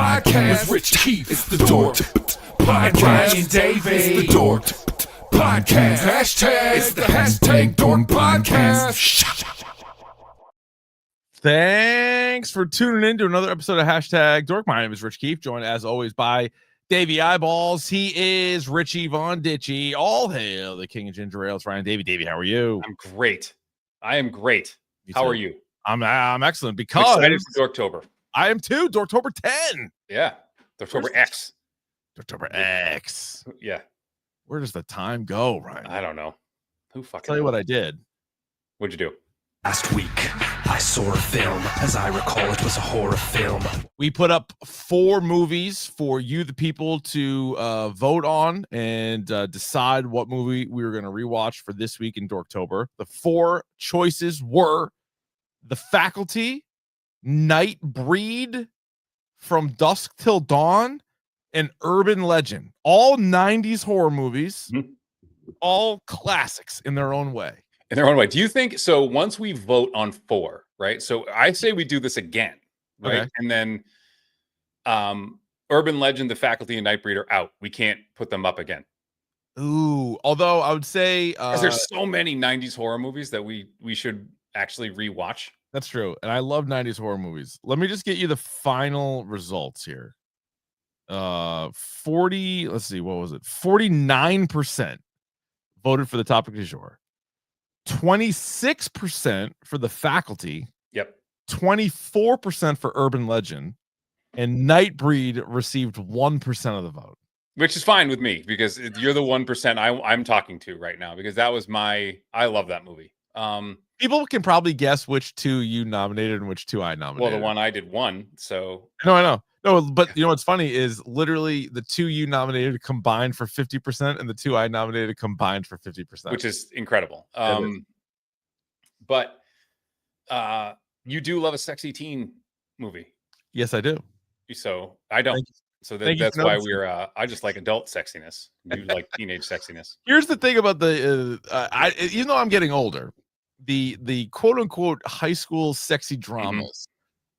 Podcast with Rich Keefe. It's the Dork Podcast. Keefe Davey. It's the Dork Podcast. Hashtag. It's the hashtag Dork Podcast. Thanks for tuning in to another episode of Hashtag Dork. My name is Rich Keefe, joined as always by Davey Eyeballs. He is Richie Von Ditchy. All hail the king of ginger ale. It's Ryan Davey. Davey, how are you? I'm great. I am great. How are you? I'm excellent because I'm excited for Dorktober. I am too. Dorktober 10. Yeah. Dorktober X. Dorktober X. Yeah. Where does the time go, Ryan? I don't know. Who fucking Tell you what I did. What'd you do? Last week, I saw a film. As I recall, it was a horror film. We put up 4 movies for you, the people, to vote on and decide what movie we were going to rewatch for this week in Dorktober. The 4 choices were The Faculty, Nightbreed, From Dusk Till Dawn, and Urban Legend. All 90s horror movies, all classics in their own way. In their own way. Do you think so? Once we vote on 4, right? So I say we do this again, right? Okay. And then Urban Legend, The Faculty, and Nightbreed are out. We can't put them up again. Ooh, although I would say Because there's so many 90s horror movies that we should actually rewatch. that's true. And I love 90s horror movies. Let me just get you the final results here. 40, let's see, what was it? 49% voted for the topic du jour. 26% for The Faculty. Yep. 24% for Urban Legend. And Nightbreed received 1% of the vote. Which is fine with me because you're the 1% I'm talking to right now because that was I love that movie. People can probably guess which 2 you nominated and which 2 I nominated. Well, the one I did won, so No, I know. No, but you know what's funny is literally the 2 you nominated combined for 50%, and the 2 I nominated combined for 50%, which is incredible. But you do love a sexy teen movie. Yes, I do. So I don't. So that's why we're. I just like adult sexiness. You like teenage sexiness. Here's the thing about the even though I'm getting older, the quote unquote high school sexy dramas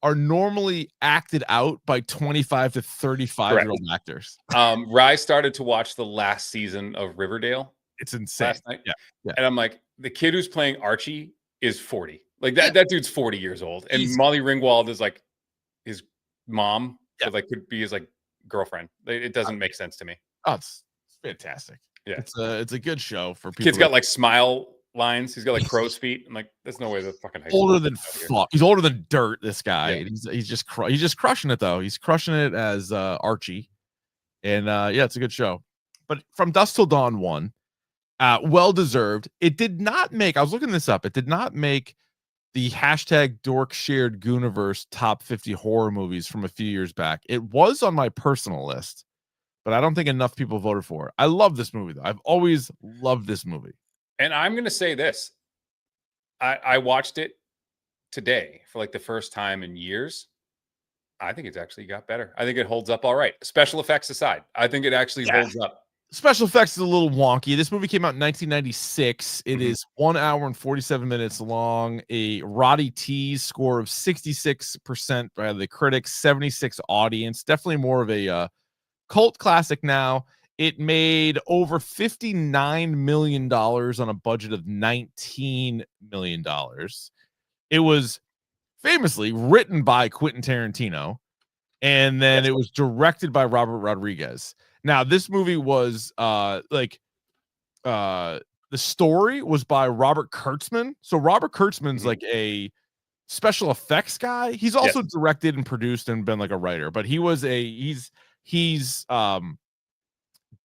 are normally acted out by 25 to 35-year-old actors. I started to watch the last season of Riverdale. It's insane. Last night. Yeah. And I'm like, the kid who's playing Archie is 40. Like that dude's 40 years old. And Molly Ringwald is like his mom. So like could be his like girlfriend. It doesn't make sense to me. Oh, it's fantastic. Yeah. It's a good show for people. Kid's got like smile lines. He's got like crow's feet. I'm like, there's no way the fucking older than fuck. He's older than dirt. This guy. Yeah. He's just crushing it though. He's crushing it as Archie, and yeah, it's a good show. But From Dusk Till Dawn won, well deserved. It did not make. I was looking this up. It did not make the hashtag Dork Shared Gooniverse top 50 horror movies from a few years back. It was on my personal list, but I don't think enough people voted for it. I love this movie though. I've always loved this movie. And I'm going to say this. I watched it today for like the first time in years. I think it's actually got better. I think it holds up all right. Special effects aside, I think it actually holds up. Special effects is a little wonky. This movie came out in 1996. It is 1 hour and 47 minutes long. A Roddy T's score of 66% by the critics, 76 audience. Definitely more of a cult classic now. It made over $59 million on a budget of $19 million. It was famously written by Quentin Tarantino, and then it was directed by Robert Rodriguez. Now, this movie was the story was by Robert Kurtzman. So Robert Kurtzman's like a special effects guy. He's also directed and produced and been like a writer, but he's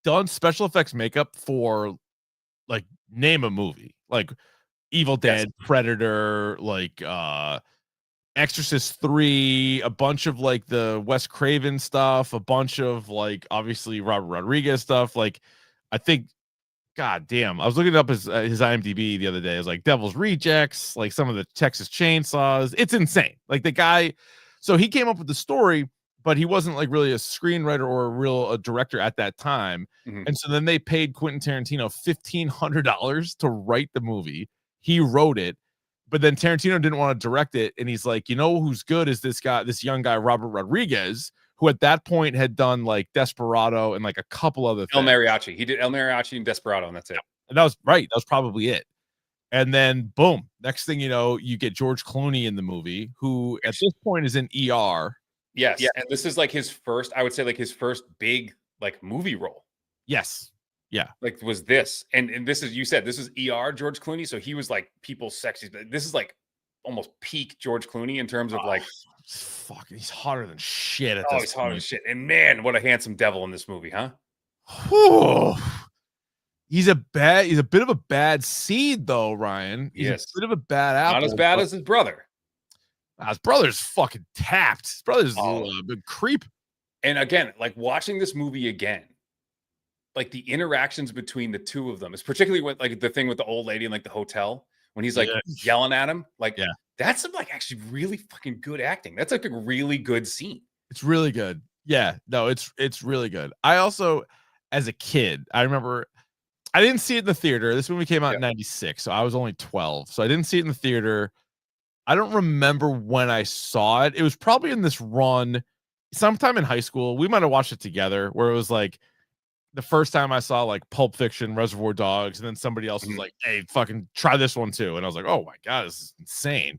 done special effects makeup for like name a movie, like Evil Dead, Predator, like Exorcist 3, a bunch of like the Wes Craven stuff, a bunch of like obviously Robert Rodriguez stuff. Like I think, god damn, I was looking up his IMDb the other day. It was like Devil's Rejects, like some of the Texas Chainsaws. It's insane. Like the guy, so he came up with the story, but he wasn't like really a screenwriter or a director at that time. And so then they paid Quentin Tarantino $1,500 to write the movie. He wrote it. but then Tarantino didn't want to direct it, and he's like, you know who's good is this young guy Robert Rodriguez, who at that point had done like Desperado and like a couple other El things. Mariachi. He did El Mariachi and Desperado, and that's it. And that was right. That was probably it. And then boom, next thing you know, you get George Clooney in the movie, who at this point is in ER. Yes, and this is like his first, I would say, like his first big like movie role. Yes. Yeah. Like was this. And this is, you said this is ER George Clooney. So he was like people's sexy. This is like almost peak George Clooney in terms of like fucking, he's hotter than shit at this he's hotter than point. shit. And man, what a handsome devil in this movie, huh? Whew. He's a bit of a bad seed though, Ryan. He's a bit of a bad apple. Not as bad as his brother. His brother's fucking tapped. His brother's a big creep. And again, like watching this movie again, like the interactions between the two of them is particularly with like the thing with the old lady in like the hotel when he's like yelling at him. Like, that's some like actually really fucking good acting. That's like a really good scene. It's really good. Yeah, no, it's really good. I also, as a kid, I remember I didn't see it in the theater. This movie came out in 96, so I was only 12. So I didn't see it in the theater. I don't remember when I saw it. It was probably in this run sometime in high school. We might have watched it together where it was like the first time I saw like Pulp Fiction, Reservoir Dogs, and then somebody else was like, hey, fucking try this one too. And I was like, oh my God, this is insane.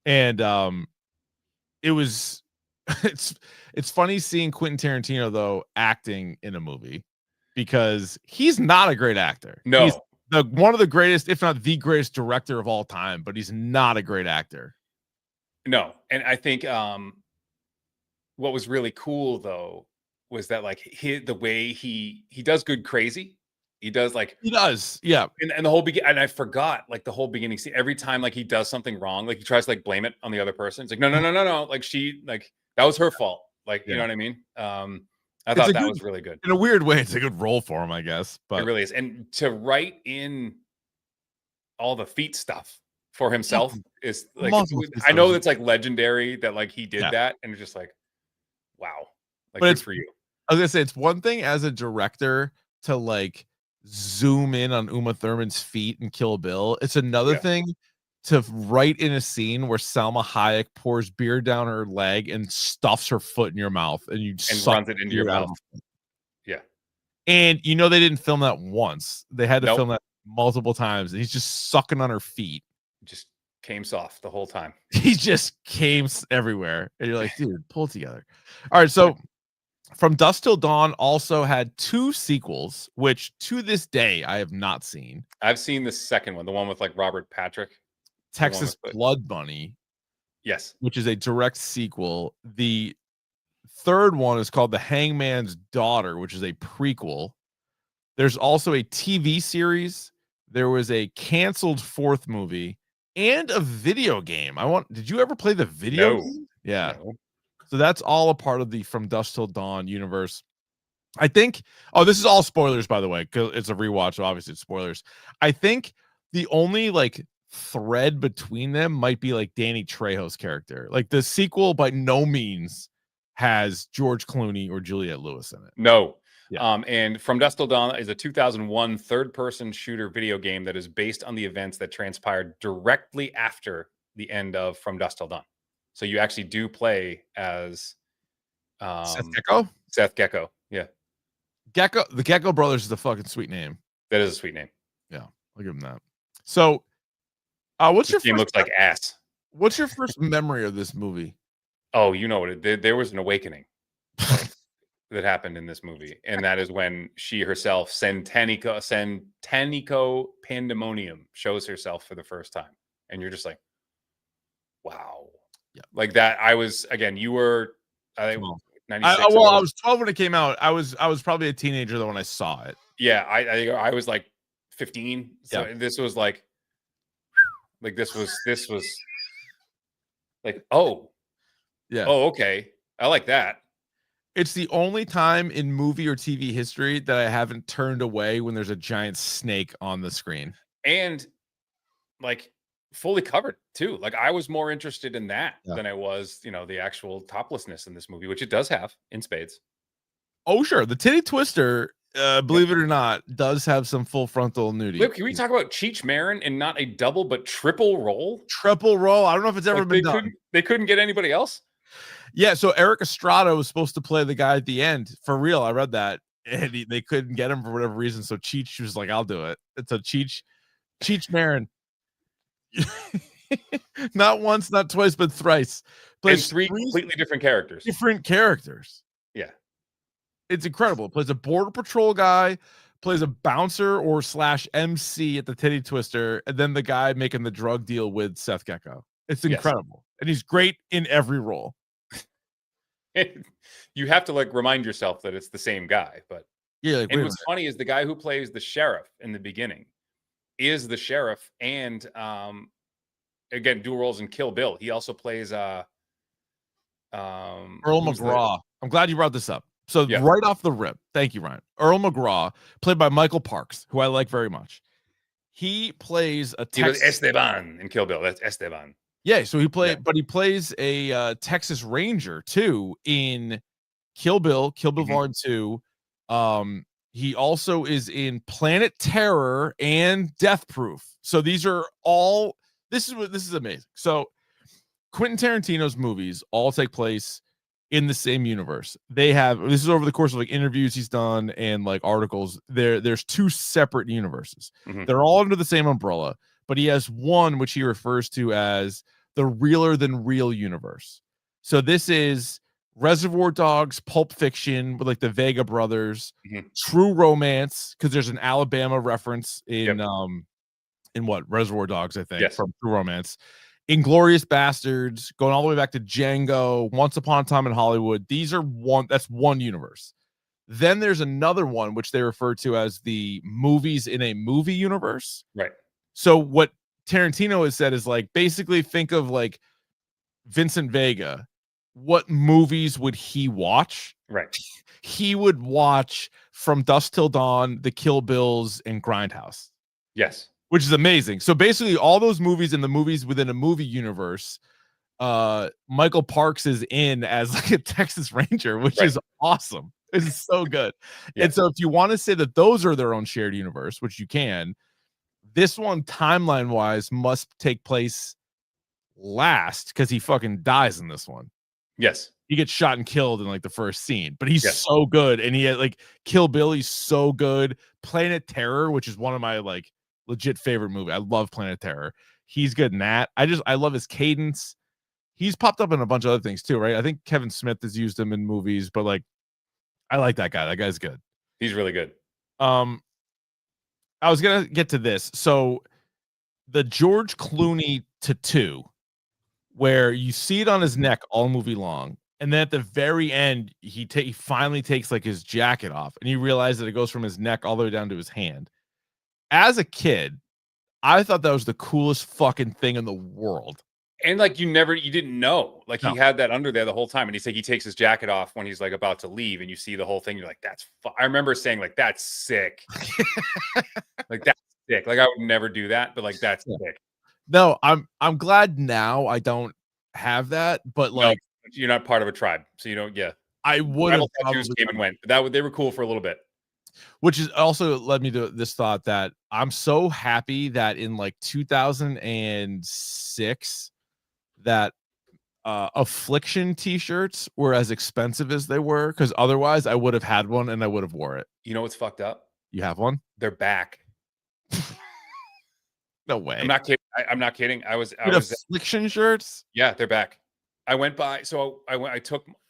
And it was it's funny seeing Quentin Tarantino though acting in a movie because he's not a great actor. No. He's one of the greatest, if not the greatest director of all time, but he's not a great actor. No. And I think what was really cool though was that like the way he does good crazy. He does. Yeah. And the whole and I forgot like the whole beginning. See, every time like he does something wrong, like he tries to like blame it on the other person. It's like no. Like she like that was her fault. Like, you know what I mean? I thought that was really good. In a weird way, it's a good role for him, I guess. But it really is. And to write in all the feet stuff for himself is like, I know it's like legendary that like he did that, and it's just like, wow. Like, but it's for you. I was gonna say it's one thing as a director to like zoom in on Uma Thurman's feet and Kill Bill. It's another thing to write in a scene where Salma Hayek pours beer down her leg and stuffs her foot in your mouth and you runs it into your mouth. Yeah. And you know they didn't film that once. They had to film that multiple times. And he's just sucking on her feet. Just came soft the whole time. He just came everywhere. And you're like, dude, pull it together. All right, so From Dusk Till Dawn also had 2 sequels, which to this day I have not seen. I've seen the second one, the one with like Robert Patrick. Texas Blood Bunny. Yes. Which is a direct sequel. The third one is called The Hangman's Daughter, which is a prequel. There's also a TV series. There was a canceled 4th movie and a video game. Did you ever play the video game? Yeah. No. So that's all a part of the From Dusk Till Dawn universe. I think, this is all spoilers, by the way, because it's a rewatch, so obviously it's spoilers. I think the only like thread between them might be like Danny Trejo's character. Like the sequel by no means has George Clooney or Juliette Lewis in it. No. Yeah. And From Dusk Till Dawn is a 2001 third-person shooter video game that is based on the events that transpired directly after the end of From Dusk Till Dawn. So you actually do play as Seth Gecko? Seth Gecko. Yeah. The Gecko Brothers is a fucking sweet name. That is a sweet name. Yeah. I'll give him that. So what's your game? Looks like ass. What's your first memory of this movie? Oh, you know what? There was an awakening that happened in this movie, and that is when she herself, Santanico Pandemonium, shows herself for the first time, and you're just like, wow. Yeah. Like that. I was, again, you were, I think, 96. I was 12 when it came out. I was probably a teenager though when I saw it. Yeah, I was like 15. So this was like this was like, oh okay, I like that. It's the only time in movie or TV history that I haven't turned away when there's a giant snake on the screen, and like fully covered too. Like I was more interested in that than I was, the actual toplessness in this movie, which it does have in spades. Oh sure, the titty twister believe it or not, does have some full frontal nudity. Look, can we talk about Cheech Marin and not a double but triple role? Triple roll. I don't know if it's ever been done. They couldn't get anybody else. Yeah, so Eric Estrada was supposed to play the guy at the end. For real, I read that. And they couldn't get him for whatever reason. So Cheech was like, I'll do it. And so Cheech Marin. Not once, not twice, but thrice. Plays and three completely different characters. Yeah. It's incredible. Plays a border patrol guy, plays a bouncer or / MC at the Titty Twister, and then the guy making the drug deal with Seth Gecko. It's incredible. Yes. And he's great in every role. You have to like remind yourself that it's the same guy, but yeah. Like, and what's funny is the guy who plays the sheriff in the beginning is the sheriff, and again, dual roles in Kill Bill. He also plays Earl McGraw. I'm glad you brought this up. So right off the rip, thank you, Ryan. Earl McGraw, played by Michael Parks, who I like very much. He plays a Texas... He was Esteban in Kill Bill. That's Esteban. Yeah, so he plays a Texas Ranger too in Kill Bill Volume 2. He also is in Planet Terror and Death Proof. So these are all this is amazing. So Quentin Tarantino's movies all take place in the same universe. This is over the course of like interviews he's done and like articles. There's 2 separate universes. They're all under the same umbrella, but he has one which he refers to as the realer than real universe. So this is Reservoir Dogs, Pulp Fiction with like the Vega brothers, True Romance, because there's an Alabama reference in what Reservoir Dogs, I think, from True Romance. Inglorious Bastards, going all the way back to Django, Once Upon a Time in Hollywood. That's one universe. Then there's another one which they refer to as the movies in a movie universe. Right. So what Tarantino has said is like, basically think of like Vincent Vega. What movies would he watch? Right. He would watch From Dusk Till Dawn, The Kill Bills, and Grindhouse. Yes. Which is amazing. So basically all those movies and the movies within a movie universe, Michael Parks is in as like a Texas Ranger, which is awesome. It's so good. And so if you want to say that those are their own shared universe, which you can, this one timeline wise must take place last because he fucking dies in this one. Yes. He gets shot and killed in like the first scene, but he's so good. And he had like Kill Bill, he's so good. Planet Terror, which is one of my like legit favorite movie. I love Planet Terror. He's good in that. I love his cadence. He's popped up in a bunch of other things too, right? I think Kevin Smith has used him in movies, but like I like that guy. That guy's good. He's really good. I was gonna get to this. So the George Clooney tattoo, where you see it on his neck all movie long, and then at the very end, he finally takes like his jacket off, and you realize that it goes from his neck all the way down to his hand. As a kid, I thought that was the coolest fucking thing in the world. And like you didn't know, like he had that under there the whole time. And he takes his jacket off when he's like about to leave, and you see the whole thing. You're like, I remember saying like, that's sick. Like that's sick. Like I would never do that, but like that's sick. No, I'm glad now I don't have that, but like you're not part of a tribe, so you don't. Yeah, I would have probably came and went. They were cool for a little bit. Which is also led me to this thought that I'm so happy that in like 2006 that Affliction t-shirts were as expensive as they were, because otherwise I would have had one and I would have wore it. You know what's fucked up? You have one? They're back. No way. I'm not kidding. I'm not kidding. I was Affliction shirts? Yeah, they're back. I went by, so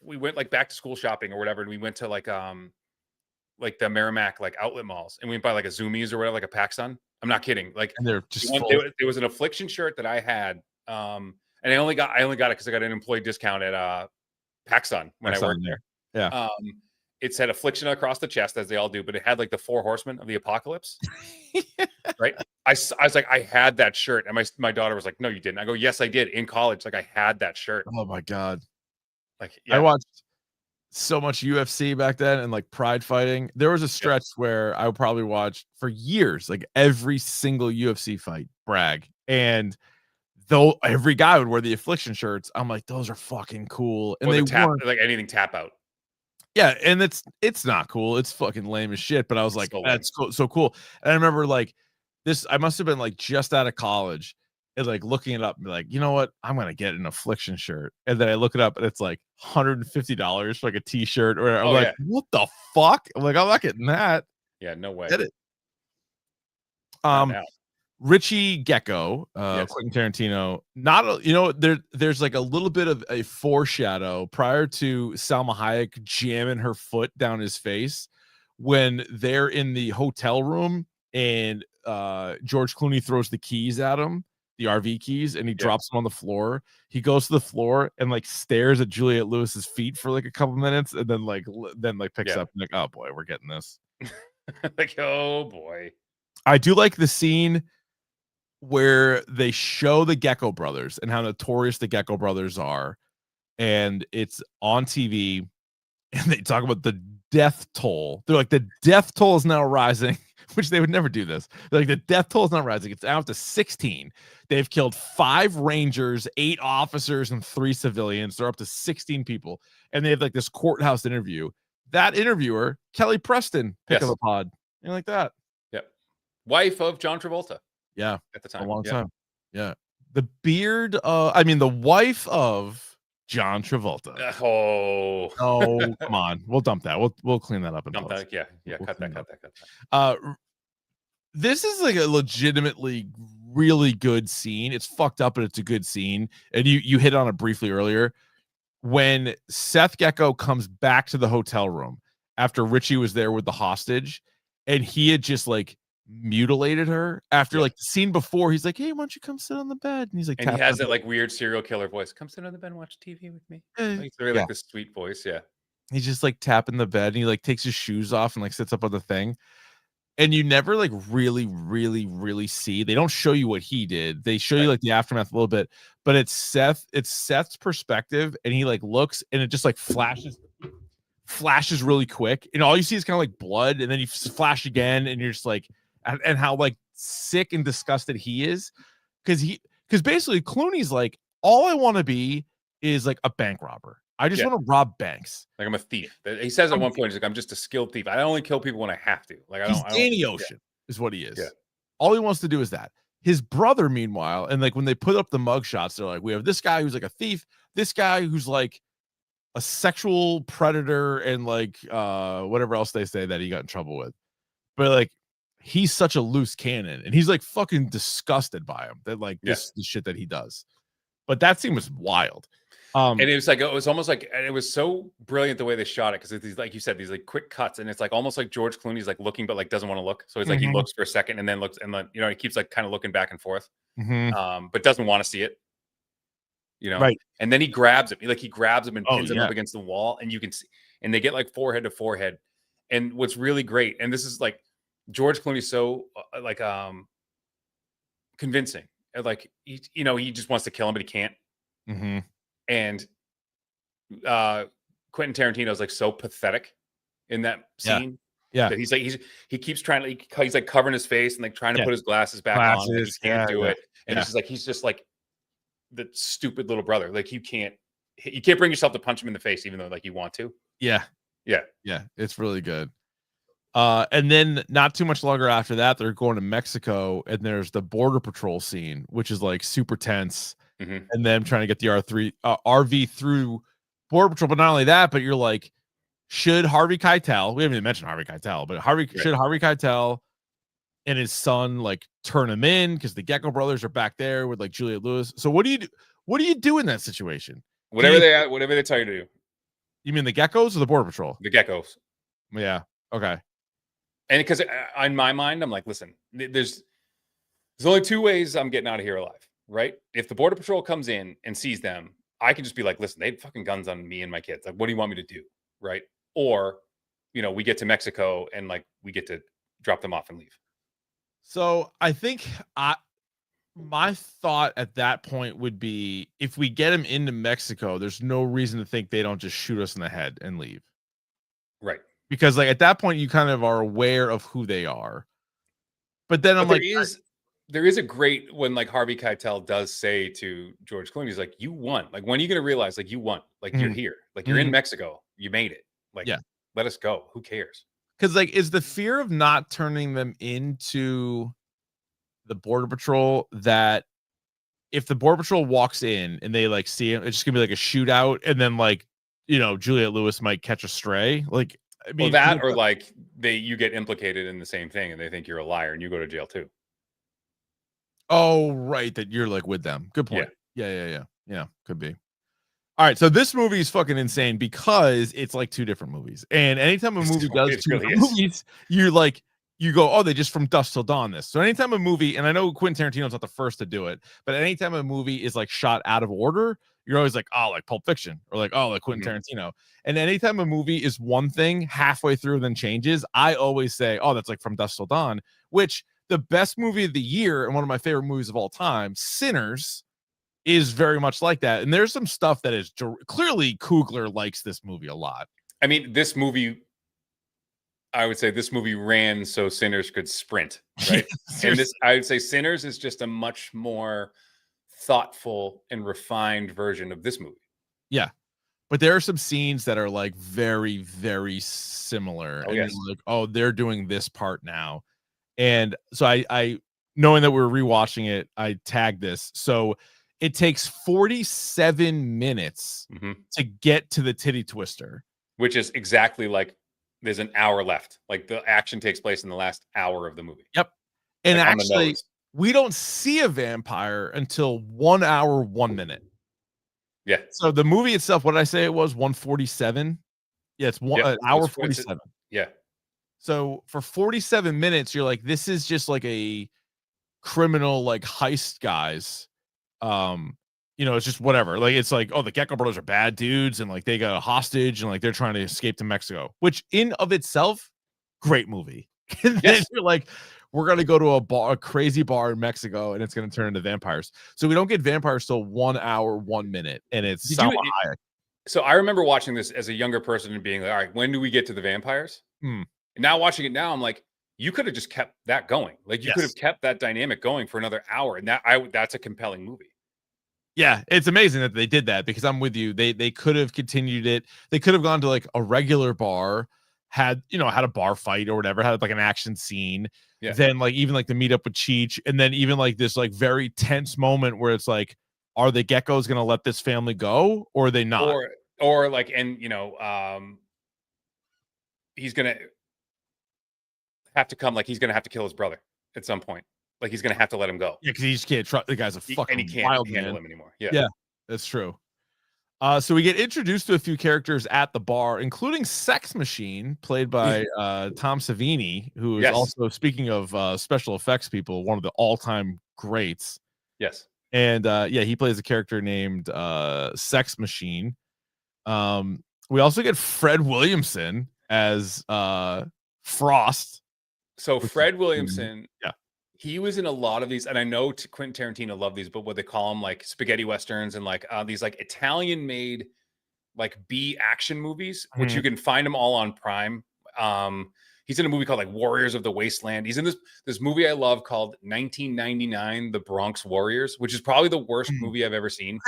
we went like back to school shopping or whatever, and we went to like the Merrimack like outlet malls, and we went by like a Zoomies or whatever, like a PacSun. I'm not kidding. Like, and they're just there was an Affliction shirt that I had, and I only got it because I got an employee discount at PacSun when I worked there. Yeah. It said Affliction across the chest, as they all do, but it had like the 4 horsemen of the apocalypse. Right. I was like, I had that shirt, and my daughter was like, no, you didn't. I go, yes, I did in college. Like I had that shirt. Oh my God. Like I watched so much UFC back then and like pride fighting. There was a stretch where I probably watched for years, like every single UFC fight, brag. And though every guy would wear the Affliction shirts, I'm like, those are fucking cool. And or they tap, like anything tap out. Yeah, and it's not cool. It's fucking lame as shit. But I was It's like, so lame. that's so cool. And I remember like this. I must have been like just out of college and like looking it up and be like, you know what? I'm gonna get an Affliction shirt. And then I look it up and it's like $150 for like a t-shirt. Or I'm Oh, like, yeah. what the fuck? I'm like, I'm not getting that. Yeah, no way. Get it. Not now. Richie Gecko, Yes. Quentin Tarantino. Not a, you know, there's like a little bit of a foreshadow prior to Salma Hayek jamming her foot down his face when they're in the hotel room and George Clooney throws the keys at him, the RV keys, and he drops them on the floor. He goes to the floor and like stares at Juliette Lewis's feet for like a couple minutes, and then picks up and like, oh boy, we're getting this. Like, oh boy. I do like the scene where they show the Gecko brothers and how notorious the Gecko brothers are, and it's on TV, and they talk about the death toll. They're like, the death toll is now rising, which they would never do this. They're like, the death toll is not rising. It's out to 16. They've killed 5 Rangers, 8 officers, and 3 civilians. They're up to 16 people, and they have like this courthouse interview. That interviewer, Kelly Preston, pick of the pod. You like that? Yep. Wife of John Travolta. Yeah, at the time. A long time. Yeah. The beard, the wife of John Travolta. Oh. Oh, come on. We'll dump that. We'll clean that up in Dump post. that. Yeah. We'll Cut that. This is like a legitimately really good scene. It's fucked up, but it's a good scene. And you hit on it briefly earlier. When Seth Gecko comes back to the hotel room after Richie was there with the hostage, and he had just like mutilated her after like the scene before. He's like, hey, why don't you come sit on the bed? And he's like, and he has that like weird serial killer voice. Come sit on the bed and watch TV with me. Like, very like this sweet voice. Yeah. He's just like tapping the bed and he like takes his shoes off and like sits up on the thing. And you never like really see. They don't show you what he did. They show you like the aftermath a little bit, but it's Seth's perspective, and he like looks and it just like flashes really quick. And all you see is kind of like blood, and then you flash again, and you're just like, and how like sick and disgusted he is, because basically Clooney's like, all I want to be is like a bank robber. I just want to rob banks. Like I'm a thief. He says at one point, he's like, I'm just a skilled thief. I only kill people when I have to. Like He's Danny Ocean is what he is. Yeah. All he wants to do is that. His brother, meanwhile, and like when they put up the mugshots, they're like, we have this guy who's like a thief, this guy who's like a sexual predator, and like whatever else they say that he got in trouble with. But like, he's such a loose cannon, and he's like fucking disgusted by him, that like this the shit that he does. But that scene was wild. And it was like, it was almost like, and it was so brilliant the way they shot it, because it's these, like you said, these like quick cuts, and it's like almost like George Clooney's like looking but like doesn't want to look. So it's like he looks for a second and then looks, and then he keeps like kind of looking back and forth, but doesn't want to see it. Right. And then he grabs him. He grabs him and pins him up against the wall, and you can see, and they get like forehead to forehead. And what's really great, and this is like George Clooney's so convincing. Like he just wants to kill him, but he can't. And Quentin Tarantino is like so pathetic in that scene. Yeah. That he keeps trying to, he's like covering his face and like trying to put his glasses back on. Like he can't do it. And it's just like, he's just like the stupid little brother. Like you can't bring yourself to punch him in the face, even though like you want to. Yeah. It's really good. And then not too much longer after that, they're going to Mexico, and there's the border patrol scene, which is like super tense. And then trying to get the RV through border patrol. But not only that, but you're like, should Harvey Keitel, we haven't even mentioned Harvey Keitel, but should Harvey Keitel and his son like turn him in, because the Gecko brothers are back there with like Juliette Lewis. So what do you do in that situation? Whatever they tell you to do. You mean the Geckos or the border patrol? The Geckos. Yeah. Okay. And because in my mind, I'm like, listen, there's only 2 ways I'm getting out of here alive. Right? If the border patrol comes in and sees them, I can just be like, listen, they had fucking guns on me and my kids. Like, what do you want me to do? Right? Or, we get to Mexico and like we get to drop them off and leave. So I think my thought at that point would be, if we get them into Mexico, there's no reason to think they don't just shoot us in the head and leave. Right. Because like at that point, you kind of are aware of who they are. But then I'm like, there is a great, when like Harvey Keitel does say to George Clooney, he's like, you won. Like, when are you going to realize like you won? Like you're here, like you're in Mexico, you made it. Like, Yeah. let us go. Who cares? Because like, is the fear of not turning them into the Border Patrol that if the Border Patrol walks in and they like see him, it's just gonna be like a shootout, and then like, you know, Juliette Lewis might catch a stray. Like, I Well, mean, that or like you get implicated in the same thing and they think you're a liar and you go to jail too. oh right, that you're like with them. Good Yeah. point. Yeah, could be. All right, so this movie is fucking insane because it's like two different movies. And anytime a movie does It two really different is. movies, you go, oh, they just from Dusk Till Dawn this. So anytime a movie, and I know Quentin Tarantino's not the first to do it, but anytime a movie is like shot out of order, you're always like, oh, like Pulp Fiction, or like, oh, like Quentin Tarantino. And anytime a movie is one thing halfway through then changes, I always say, oh, that's like from Dusk Till Dawn, which the best movie of the year and one of my favorite movies of all time, Sinners, is very much like that. And there's some stuff that is clearly Coogler likes this movie a lot. I mean, this movie, I would say this movie ran so Sinners could sprint, right? And this, I would say Sinners is just a much more thoughtful and refined version of this movie. Yeah. But there are some scenes that are like very, very similar. Oh, and yes. you're like, oh, they're doing this part now. And so I knowing that we're rewatching it, I tagged this. So it takes 47 minutes to get to the titty twister, which is exactly like there's an hour left. Like the action takes place in the last hour of the movie. Yep. And like actually, we don't see a vampire until 1 hour, 1 minute. Yeah. So the movie itself, what did I say it was? 147. Yeah, it's an hour 47. Yeah. So for 47 minutes, you're like, this is just like a criminal, like heist guys. You know, it's just whatever. Like, it's like, oh, the Gecko brothers are bad dudes, and like they got a hostage, and like they're trying to escape to Mexico, which in of itself, great movie. And then you're like, we're gonna go to a crazy bar in Mexico, and it's gonna turn into vampires. So we don't get vampires till 1 hour, 1 minute, and it's Salma Hayek. So I remember watching this as a younger person and being like, all right, when do we get to the vampires? And now watching it now, I'm like, you could have just kept that going. Like you could have kept that dynamic going for another hour. And that's a compelling movie. Yeah, it's amazing that they did that, because I'm with you. They could have continued it. They could have gone to like a regular bar, had a bar fight or whatever, had like an action scene. Yeah. Then like even like the meet up with Cheech, and then even like this like very tense moment where it's like, are the Geckos gonna let this family go or are they not? Or like, and he's gonna have to come, like he's gonna have to kill his brother at some point. Like he's gonna have to let him go. Yeah, because he just can't trust the guy's a fucking and he can't wild handle man. him anymore. Yeah, that's true. So we get introduced to a few characters at the bar, including Sex Machine, played by Tom Savini, who is also, speaking of special effects people, one of the all-time greats. Yes. And he plays a character named Sex Machine. We also get Fred Williamson as Frost. So Fred Williamson, yeah, he was in a lot of these, and I know Quentin Tarantino loved these, but what they call them, like spaghetti westerns and like these like Italian-made like B action movies, which you can find them all on Prime. He's in a movie called like Warriors of the Wasteland. He's in this movie I love called 1999, The Bronx Warriors, which is probably the worst movie I've ever seen.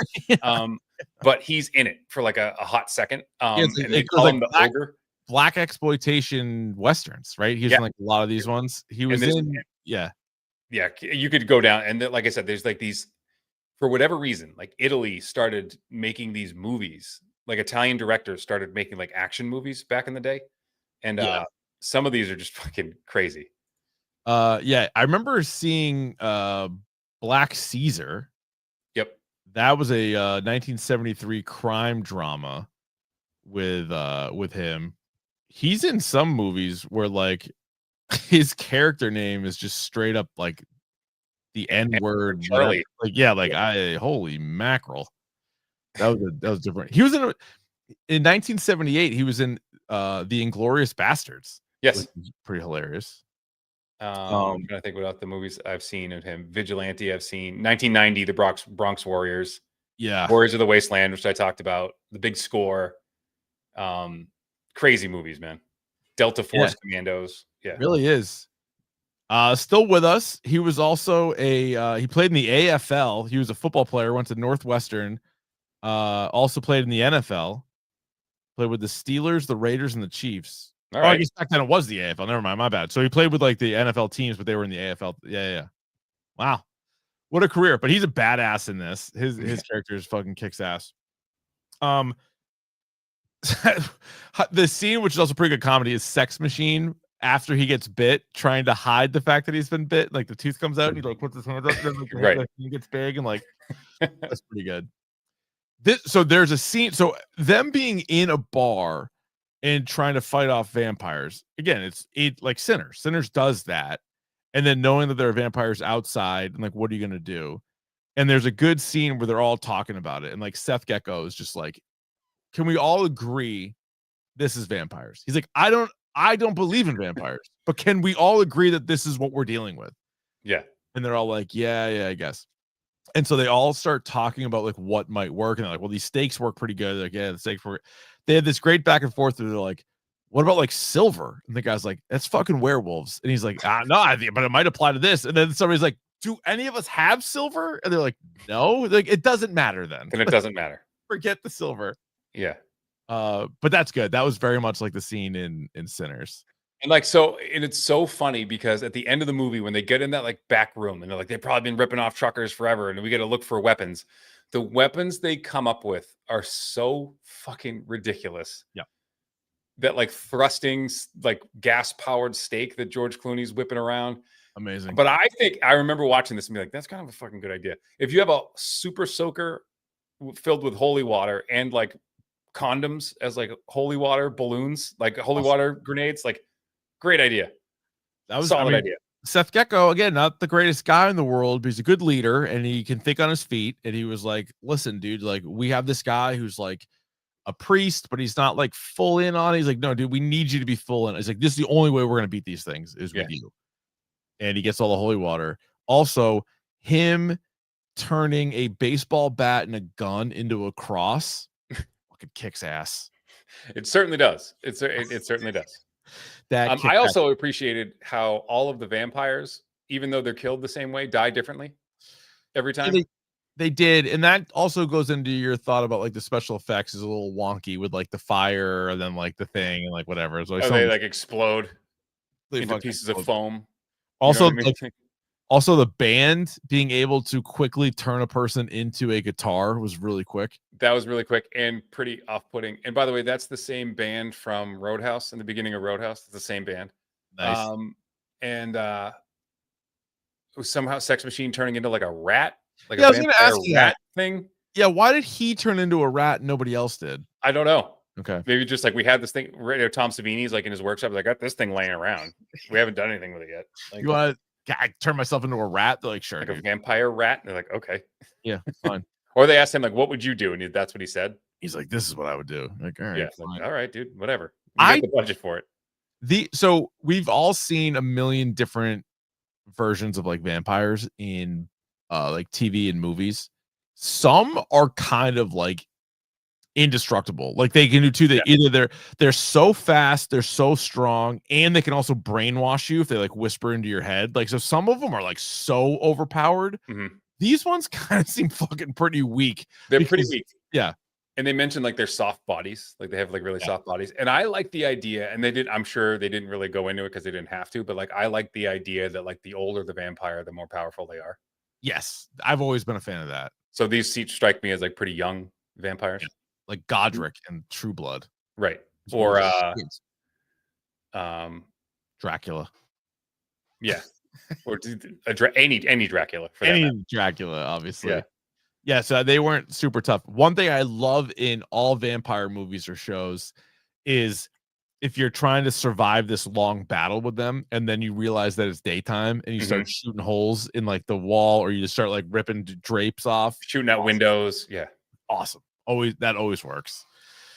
But he's in it for like a hot second. And they call him the Ogre. Black exploitation westerns, right? He's in like a lot of these ones. He was in, yeah, you could go down, and like I said, there's like these, for whatever reason, like Italy started making these movies, like Italian directors started making like action movies back in the day, and some of these are just fucking crazy. I remember seeing Black Caesar. Yep, that was a 1973 crime drama with him. He's in some movies where like his character name is just straight up like the N word, Charlie. Like holy mackerel. That was different. He was in 1978. He was in the Inglourious Bastards. Yes, pretty hilarious. I'm trying to think about the movies I've seen of him. Vigilante, I've seen 1990, The Bronx Warriors. Yeah, Warriors of the Wasteland, which I talked about. The Big Score. Crazy movies, man. Delta Force Commandos. Yeah, really is. Still with us. He was also he played in the AFL. He was a football player, went to Northwestern. Also played in the NFL. Played with the Steelers, the Raiders, and the Chiefs. All Oh, I right. guess back then it was the AFL. Never mind, my bad. So he played with like the NFL teams, but they were in the AFL. Yeah. Wow, what a career! But he's a badass in this. His character is fucking kicks ass. The scene, which is also pretty good comedy, is Sex Machine after he gets bit, trying to hide the fact that he's been bit. Like the tooth comes out, and he like puts his hands up, and like, Right. he gets big, and like that's pretty good. So there's a scene. So them being in a bar and trying to fight off vampires. Again, it's like Sinners. Sinners does that, and then knowing that there are vampires outside, and like, what are you gonna do? And there's a good scene where they're all talking about it, and like Seth Gecko is just like, can we all agree this is vampires? He's like, I don't believe in vampires, but can we all agree that this is what we're dealing with? Yeah. And they're all like, yeah, I guess. And so they all start talking about like what might work. And they're like, well, these steaks work pretty good. They're like, yeah, the steaks work. They had this great back and forth where they're like, what about like silver? And the guy's like, that's fucking werewolves. And he's like, no, but it might apply to this. And then somebody's like, do any of us have silver? And they're like, no, like it doesn't matter then. Then it doesn't matter. Forget the silver. Yeah. But that's good. That was very much like the scene in Sinners. And like, so, and it's so funny because at the end of the movie, when they get in that like back room and they're like, they've probably been ripping off truckers forever, and we got to look for weapons. The weapons they come up with are so fucking ridiculous. Yeah. That like thrusting, like gas powered stake that George Clooney's whipping around. Amazing. But I think I remember watching this and be like, that's kind of a fucking good idea. If you have a super soaker filled with holy water and like condoms as like holy water balloons, like holy water grenades, like great idea. That was solid idea. Seth Gecko, again, not the greatest guy in the world, but he's a good leader and he can think on his feet. And he was like, listen, dude, like we have this guy who's like a priest, but he's not like full in on it. He's like, no, dude, we need you to be full in. It's like, this is the only way we're going to beat these things is with you. And he gets all the holy water. Also, him turning a baseball bat and a gun into a cross fucking kicks ass. It certainly does. It certainly does. That I also appreciated how all of the vampires, even though they're killed the same way, die differently every time. They did, and that also goes into your thought about like the special effects is a little wonky with like the fire and then like the thing and like whatever. So they like explode into pieces of foam. Also, you know what I mean? Also the band being able to quickly turn a person into a guitar was really quick. That was really quick and pretty off-putting. And by the way, that's the same band from Roadhouse in the beginning of Roadhouse. It's the same band. Nice. And it was somehow Sex Machine turning into like a rat, like I a was gonna ask you rat that thing. Yeah, why did he turn into a rat and nobody else did? I don't know. Okay. Maybe just like we had this thing. Tom Savini's like in his workshop. I got this thing laying around. We haven't done anything with it yet. Like, you want to turn myself into a rat? They're like, sure. Like a vampire rat. And they're like, okay. Yeah, fine. Or they asked him like, what would you do? And that's what he said. He's like, this is what I would do. Like, all right. Yeah. Like, all right, dude, whatever. We got the budget for it. So we've all seen a million different versions of like vampires in like TV and movies. Some are kind of like indestructible. Like they can do two. Either they're so fast, they're so strong, and they can also brainwash you if they like whisper into your head. Like, so some of them are like so overpowered. Mm-hmm. These ones kind of seem fucking pretty weak. They're pretty weak. Yeah. And they mentioned like their soft bodies, like they have like really soft bodies. And I like the idea, and I'm sure they didn't really go into it because they didn't have to, but like I like the idea that like the older the vampire, the more powerful they are. Yes. I've always been a fan of that. So these strike me as like pretty young vampires. Yeah. Like Godric and True Blood. Right. Or Dracula. Yeah. Or any Dracula for any that Dracula, obviously. Yeah, so they weren't super tough. One thing I love in all vampire movies or shows is if you're trying to survive this long battle with them and then you realize that it's daytime and you start shooting holes in like the wall, or you just start like ripping drapes off, shooting out windows. Yeah. Awesome. That always works.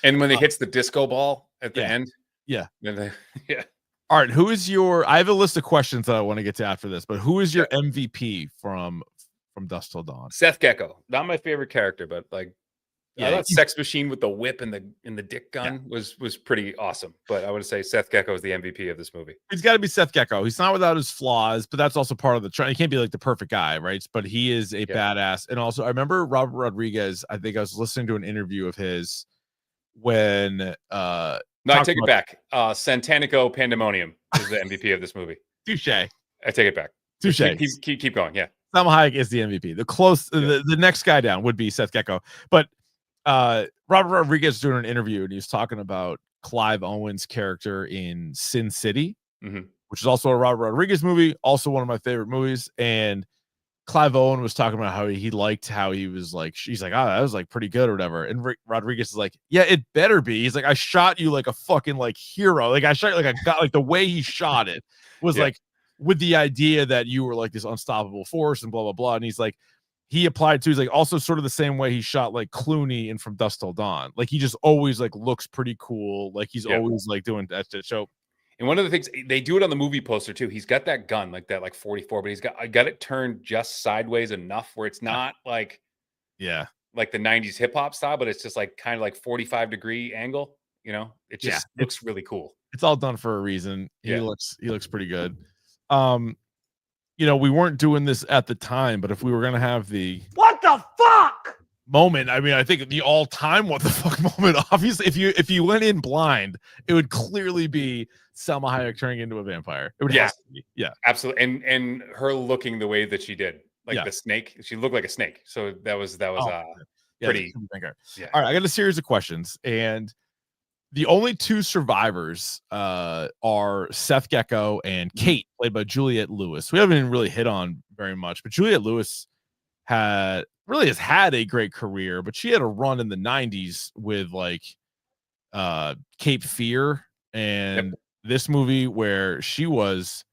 And when it hits the disco ball at the end. Yeah. Yeah. All right. I have a list of questions that I want to get to after this, but who is your MVP from Dusk Till Dawn? Seth Gecko. Not my favorite character, but like, I thought Sex Machine with the whip and the dick gun was pretty awesome. But I would say Seth Gecko is the MVP of this movie. He's got to be Seth Gecko. He's not without his flaws, but that's also part of the try. He can't be like the perfect guy, right? But he is a badass. And also, I remember Robert Rodriguez. I think I was listening to an interview of his, when No, I talked take it about- back. Santanico Pandemonium is the MVP of this movie. touche. I take it back. Touche. Keep going. Yeah. Salma Hayek is the MVP. The next guy down would be Seth Gecko. But Robert Rodriguez was doing an interview and he was talking about Clive Owen's character in Sin City, which is also a Robert Rodriguez movie, also one of my favorite movies. And Clive Owen was talking about how he liked how he was like, she's like, oh, that was like pretty good or whatever. And Rodriguez is like, yeah, it better be. He's like, I shot you like a fucking like hero. Like I shot you like a guy, like the way he shot it was like with the idea that you were like this unstoppable force and blah, blah, blah. And he's like, he applied to, he's like also sort of the same way he shot like Clooney in From Dusk Till Dawn. Like he just always like looks pretty cool. Like he's always like doing that shit. So, and one of the things they do it on the movie poster too, he's got that gun like that, like 44, but I got it turned just sideways enough where it's not like the 90s hip hop style, but it's just like kind of like 45-degree angle. You know, it just looks really cool. It's all done for a reason. He looks pretty good. You know, we weren't doing this at the time, but if we were gonna have the what the fuck moment, I mean, I think the all-time what the fuck moment, obviously, if you went in blind, it would clearly be Salma Hayek turning into a vampire. It would have to be. Yeah, absolutely. And her looking the way that she did, like the snake, she looked like a snake. So that was pretty. Yeah. All right, I got a series of questions, and the only two survivors are Seth Gecko and Kate, played by Juliette Lewis. We haven't even really hit on very much, but Juliette Lewis has had a great career, but she had a run in the 90s with like Cape Fear and this movie where she was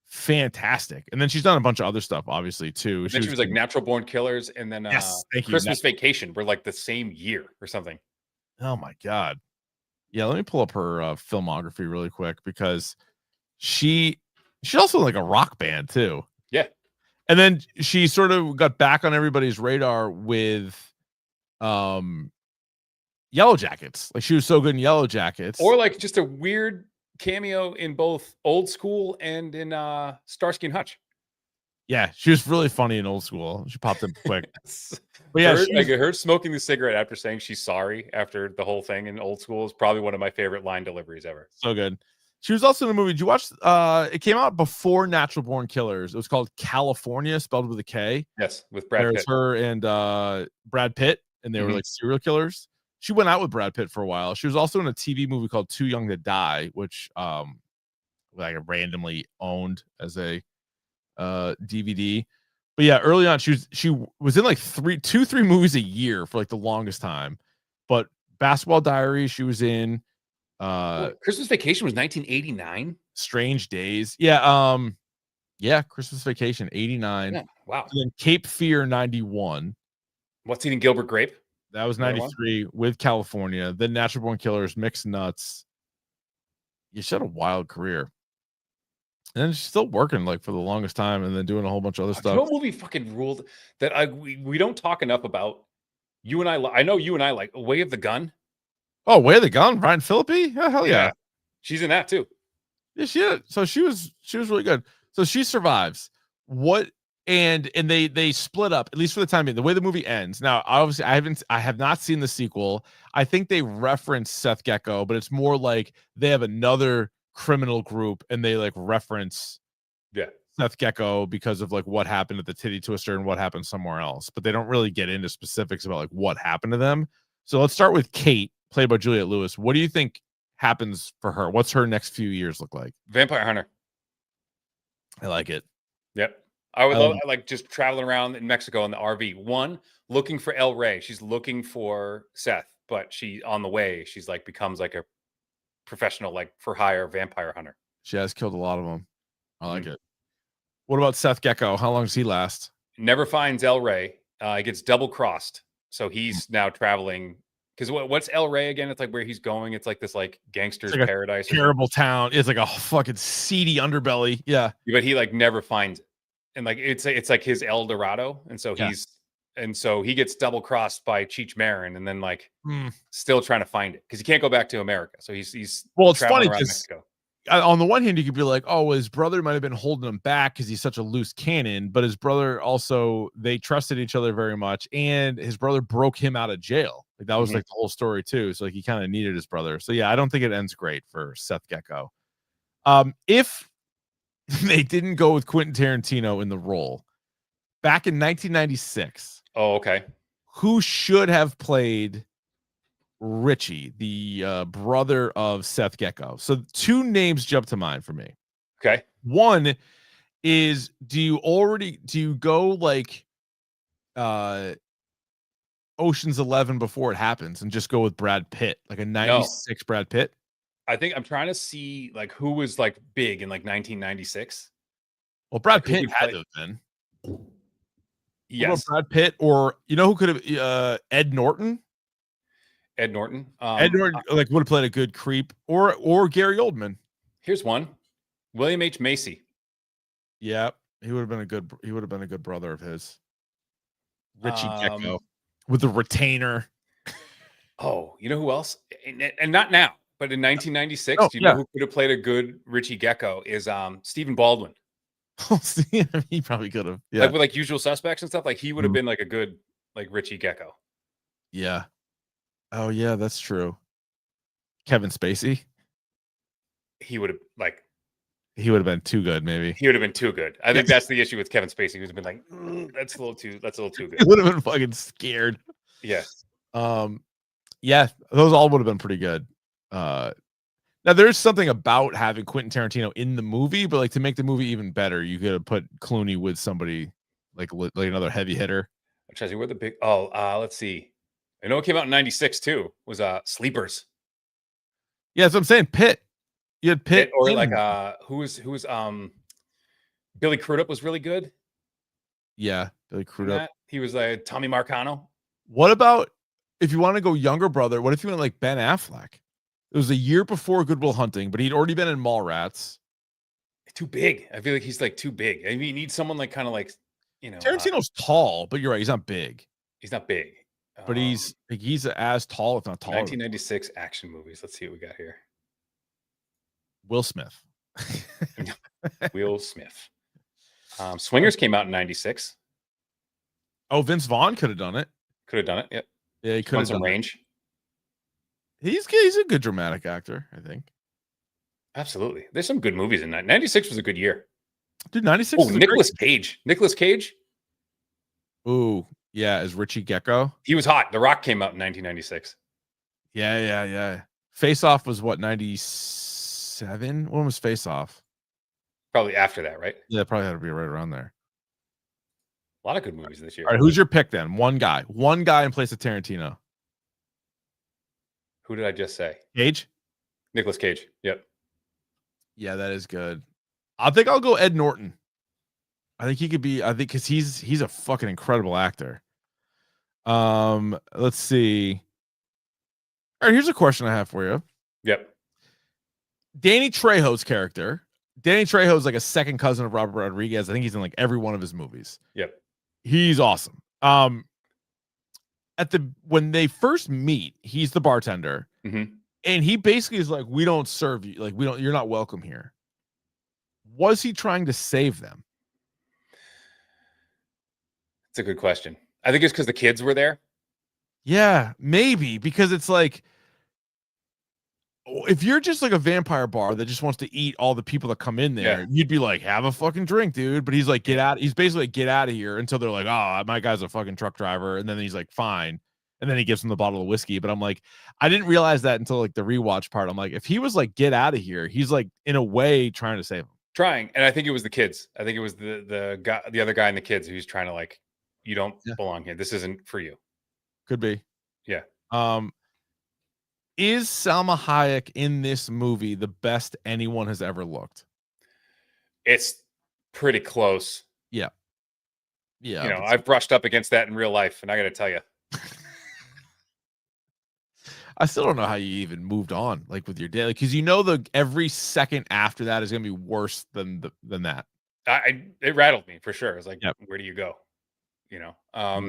fantastic. And then she's done a bunch of other stuff, obviously, too. She was like Natural Born Killers, and then Christmas Vacation were like the same year or something. Oh my God. Yeah, let me pull up her filmography really quick because she's also like a rock band too. Yeah. And then she sort of got back on everybody's radar with Yellow Jackets. Like she was so good in Yellow Jackets. Or like just a weird cameo in both Old School and in Starsky and Hutch. Yeah, she was really funny in Old School. She popped up quick. But yeah, her smoking the cigarette after saying she's sorry after the whole thing in Old School is probably one of my favorite line deliveries ever. So good. She was also in a movie. Did you watch? It came out before Natural Born Killers. It was called California, spelled with a K. Yes, with Brad Pitt. There's her and Brad Pitt, and they were like serial killers. She went out with Brad Pitt for a while. She was also in a TV movie called Too Young to Die, which like I randomly owned as a DVD. But yeah, early on, she was in like 3 movies a year for like the longest time. But Basketball Diaries, she was in. Christmas Vacation was 1989. Strange Days. Yeah, Christmas Vacation 89. Yeah, wow. And then Cape Fear 91. What's Eating Gilbert Grape? That was 93 with California. Then Natural Born Killers, Mixed Nuts. She had a wild career. And she's still working like for the longest time and then doing a whole bunch of other stuff. You know what movie fucking ruled that we don't talk enough about? You and I know you and I like Way of the Gun. Oh, Way of the Gun, Ryan Phillippe? Yeah, hell yeah. She's in that too. Yeah, so she was really good. So she survives. What and they split up, at least for the time being. The way the movie ends. Now, obviously, I have not seen the sequel. I think they reference Seth Gecko, but it's more like they have another criminal group and they like reference Seth Gecko because of like what happened at the Titty Twister and what happened somewhere else. But they don't really get into specifics about like what happened to them. So let's start with Kate, played by Juliette Lewis. What do you think happens for her? What's her next few years look like? Vampire Hunter. I like it. Yep. I would love like just traveling around in Mexico in the RV. One, looking for El Rey. She's looking for Seth, but she on the way, she's like becomes like a professional, like for hire vampire hunter. She has killed a lot of them. I like it. What about Seth Gecko? How long does he last? Never finds El Rey. He gets double crossed. So he's now traveling. Because what's El Rey again? It's like where he's going. It's like this like gangster's like paradise. Terrible town. It's like a fucking seedy underbelly. Yeah. But he like never finds it. And like it's like his El Dorado. And so he gets double crossed by Cheech Marin and then like still trying to find it because he can't go back to America. So he's well, it's funny because on the one hand, you could be like, oh, his brother might have been holding him back because he's such a loose cannon, but his brother also, they trusted each other very much, and his brother broke him out of jail. Like that was like the whole story too. So like he kind of needed his brother. So yeah, I don't think it ends great for Seth Gecko. If they didn't go with Quentin Tarantino in the role back in 1996, Oh, okay. who should have played Richie, the brother of Seth Gecko? So two names jump to mind for me. Okay. One is, do you go like Ocean's 11 before it happens and just go with Brad Pitt, like a 96 Brad Pitt? I think I'm trying to see like who was like big in like 1996. Well, Brad Like, who Pitt could had play- to have been. What about Yes, Brad Pitt, or you know who could have Ed Norton? Ed Norton. Ed Norton like would have played a good creep, or Gary Oldman. Here's one: William H. Macy. Yeah, he would have been a good brother of his. Richie Gecko with the retainer. Oh, you know who else? And not now, but in 1996, Oh, do you know who could have played a good Richie Gecko? Is Stephen Baldwin. He probably could have. Yeah. Like with like Usual Suspects and stuff. Like he would have been like a good like Richie Gecko. Yeah. Oh yeah, that's true. Kevin Spacey. He would have like He would have been too good, maybe. he would have been too good. I think that's the issue with Kevin Spacey. He would have been like, that's a little too He good. would have been fucking scared. Yeah. Yeah, those all would have been pretty good. Now there's something about having Quentin Tarantino in the movie, but like to make the movie even better, you could have put Clooney with somebody like another heavy hitter. I'm trying to see where the big let's see. I know it came out in 96 too. Was Sleepers. Yeah, that's what I'm saying. Pitt. You had Pitt Or like who was Billy Crudup was really good. Yeah, Billy Crudup. He was like Tommy Marcano. What about if you want to go younger brother? What if you went like Ben Affleck? It was a year before Good Will Hunting, but he'd already been in Mallrats. Too big. I feel like he's like too big. I mean, you need someone like kind of like, you know, Tarantino's tall, but you're right, he's not big. He's not big, but he's as tall, if not taller. 1996 action movies. Let's see what we got here. Will Smith. Will Smith. Swingers came out in 96. Oh, Vince Vaughn could have done it. Could have done it. Yep. Yeah, he could have some done range. He's a good dramatic actor, I think. Absolutely. There's some good movies in that. 96 was a good year. Dude, 96. Oh, Nicolas Cage. Nicolas Cage. Ooh, yeah, as Richie Gecko. He was hot. The Rock came out in 1996. Yeah. Face Off was what, 97? When was Face Off? Probably after that, right? Yeah, probably had to be right around there. A lot of good movies this year. All right, who's your pick then? One guy in place of Tarantino. Who did I just say? Cage? Nicolas Cage. Yep. Yeah, that is good. I think I'll go Ed Norton. I think he could be, because he's a fucking incredible actor. Let's see. All right, here's a question I have for you. Yep. Danny Trejo's character. Danny Trejo is like a second cousin of Robert Rodriguez. I think he's in like every one of his movies. Yep. He's awesome. When they first meet, he's the bartender. Mm-hmm. And he basically is like, we don't serve you. Like, you're not welcome here. Was he trying to save them? It's a good question. I think it's because the kids were there. Yeah, maybe, because it's like, if you're just like a vampire bar that just wants to eat all the people that come in there, you'd be like, have a fucking drink, dude. But he's like, he's basically like, get out of here, until they're like, oh, my guy's a fucking truck driver. And then he's like, fine. And then he gives him the bottle of whiskey. But I'm like, I didn't realize that until like the rewatch part. I'm like, if he was like, get out of here, he's like, in a way, trying to save him. Trying. And I think it was the kids. I think it was the guy, the other guy and the kids, who's trying to like, you don't belong here. This isn't for you. Could be. Yeah. Is Salma Hayek in this movie the best anyone has ever looked? It's pretty close. Yeah. You know, I've brushed up against that in real life, and I got to tell you, I still don't know how you even moved on, like with your day, because every second after that is going to be worse than that. It rattled me for sure. It's like, where do you go? You know, I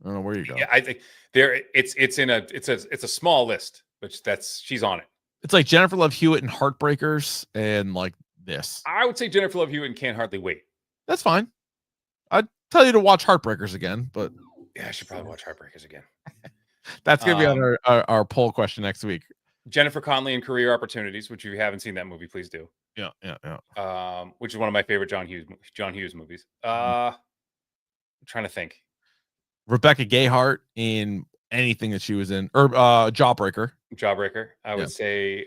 don't know where you go. Yeah, I think it's a small list, which she's on it. It's like Jennifer Love Hewitt and Heartbreakers, and like this. I would say Jennifer Love Hewitt and Can't Hardly Wait. That's fine. I'd tell you to watch Heartbreakers again, but yeah, I should probably watch Heartbreakers again. That's gonna be on our poll question next week. Jennifer Connelly and Career Opportunities, which if you haven't seen that movie, please do. Yeah. Which is one of my favorite John Hughes movies. I'm trying to think. Rebecca Gayheart in anything that she was in, or Jawbreaker. I would say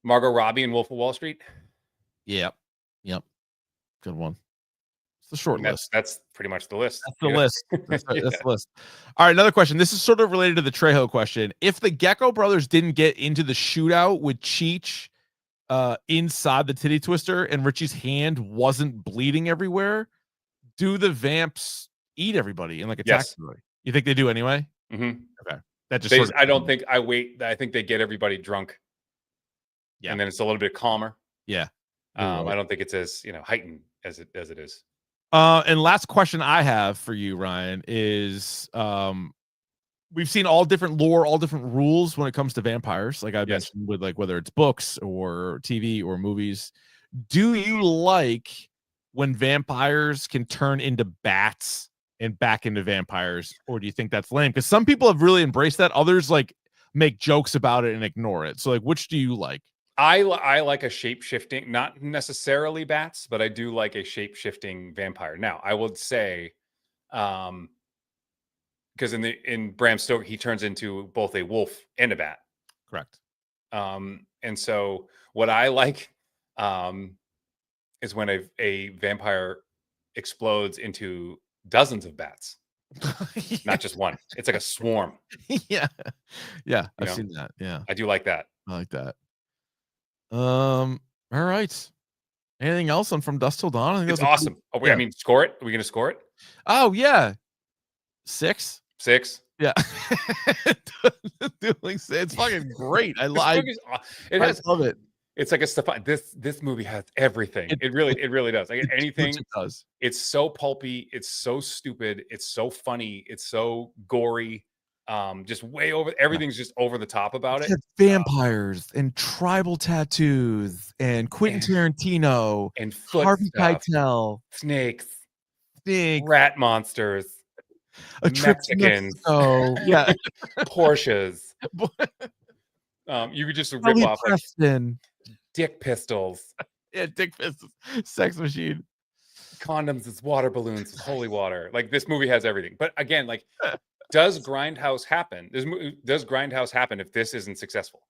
Margot Robbie in Wolf of Wall Street. Yep. Good one. It's the short list. That's pretty much the list. That's the list. That's the list. All right, another question. This is sort of related to the Trejo question. If the Gecko brothers didn't get into the shootout with Cheech inside the titty twister and Richie's hand wasn't bleeding everywhere, do the vamps eat everybody and like attack everybody? You think they do anyway? Mm-hmm. Okay. That just I think they get everybody drunk. Yeah. And then it's a little bit calmer. Yeah. I don't think it's as heightened as it is. And last question I have for you, Ryan, is we've seen all different lore, all different rules when it comes to vampires, like I mentioned, with like whether it's books or TV or movies. Do you like when vampires can turn into bats and back into vampires, or do you think that's lame? Because some people have really embraced that, others like make jokes about it and ignore it. So like, which do you like? I like a shape-shifting, not necessarily bats, but I do like a shape-shifting vampire. Now, I would say, because in Bram Stoker, he turns into both a wolf and a bat. Correct. And so what I like is when a vampire explodes into dozens of bats, not just one. It's like a swarm. Yeah. I've seen that. Yeah, I do like that. I like that. All right. Anything else on From Dusk Till Dawn? I think it's awesome. I mean, score it. Are we going to score it? Oh yeah, 6. Yeah. It's fucking great. I love it. It's like this movie has everything. It really does. Like anything it does. It's so pulpy. It's so stupid. It's so funny. It's so gory. Just way over. Everything's just over the top about it. Vampires and tribal tattoos and Quentin Tarantino and Harvey Keitel, snakes, rat monsters, a trip to Mexico, Porsches. You could just rip off like dick pistols. Yeah, dick pistols, sex machine, condoms as water balloons, as holy water. Like this movie has everything. But again, like. Does Grindhouse happen? Does Grindhouse happen if this isn't successful?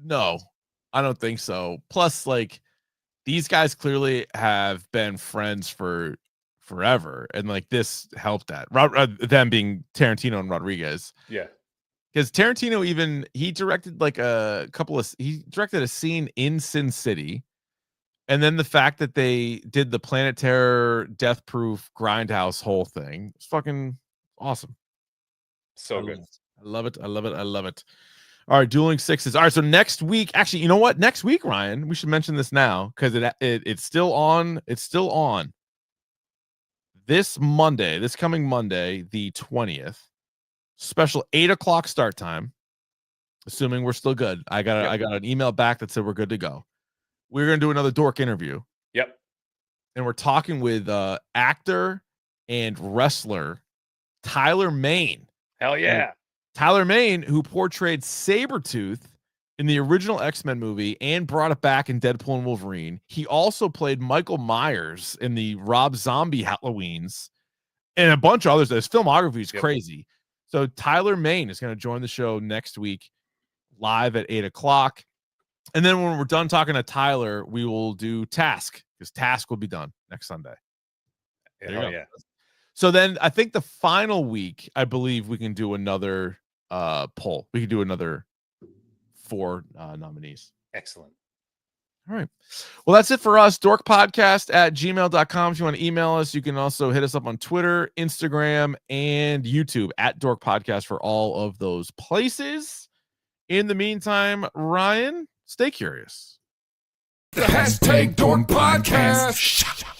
No, I don't think so. Plus, like, these guys clearly have been friends for forever, and like this helped that. Them being Tarantino and Rodriguez. Yeah, because Tarantino he directed like he directed a scene in Sin City, and then the fact that they did the Planet Terror Death Proof Grindhouse whole thing, it's fucking awesome. So good. I love it. All right, Dueling Sixes. All right, so next week, actually, you know what? Next week, Ryan, we should mention this now because it's still on. It's still on. This coming Monday, the 20th, special 8:00 start time. Assuming we're still good. I got an email back that said we're good to go. We're gonna do another dork interview. Yep. And we're talking with actor and wrestler Tyler Mane. Hell yeah. Tyler Mane, who portrayed Sabretooth in the original X-Men movie and brought it back in Deadpool and Wolverine. He also played Michael Myers in the Rob Zombie Halloweens and a bunch of others. His filmography is crazy. So Tyler Mane is going to join the show next week live at 8:00. And then when we're done talking to Tyler, we will do Task because Task will be done next Sunday. Yeah. So then I think the final week, I believe we can do another poll. We can do another 4 nominees. Excellent. All right. Well, that's it for us. dorkpodcast@gmail.com. If you want to email us, you can also hit us up on Twitter, Instagram, and YouTube @Dork Podcast for all of those places. In the meantime, Ryan, stay curious. The #Dork Podcast.